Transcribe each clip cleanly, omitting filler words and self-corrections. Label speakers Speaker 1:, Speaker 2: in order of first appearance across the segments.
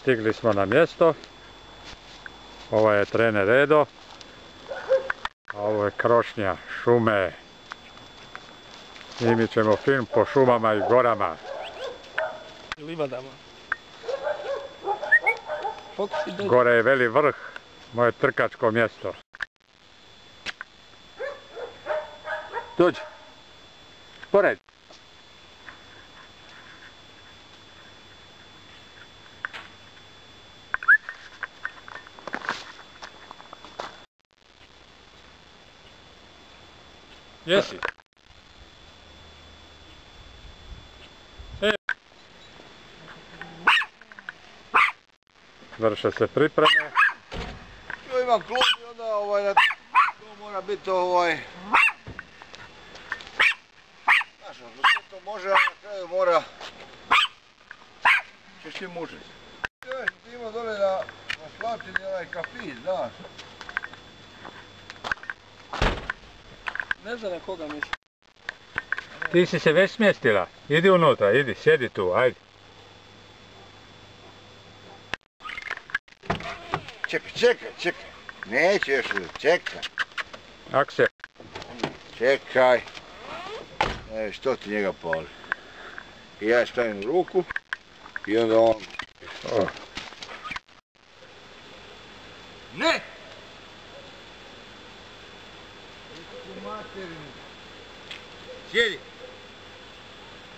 Speaker 1: Stigli smo na mjesto. Ovo je trener Edo. A ovo je krošnja šume. Snimit ćemo film po šumama i gorama.
Speaker 2: Livadama.
Speaker 1: Gore je Veli vrh, moje trkačko mjesto. Dođi. Pored. Jesi. Vrše se pripreme.
Speaker 3: Tu imam klub i onda to mora biti znaš, sve to može, a na kraju mora češće muže. Ti ima dole na Slatini onaj kafić, znaš.
Speaker 2: Ne znam na koga misli.
Speaker 1: Ti si se već smjestila. Idi unutra, idi, sjedi tu, ajde.
Speaker 3: Čekaj. Neće još, čekaj.
Speaker 1: Akse.
Speaker 3: Čekaj. Što ti njega pali? I ja stavim ruku i onda on... Ne! Sjedi!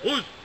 Speaker 3: Uz!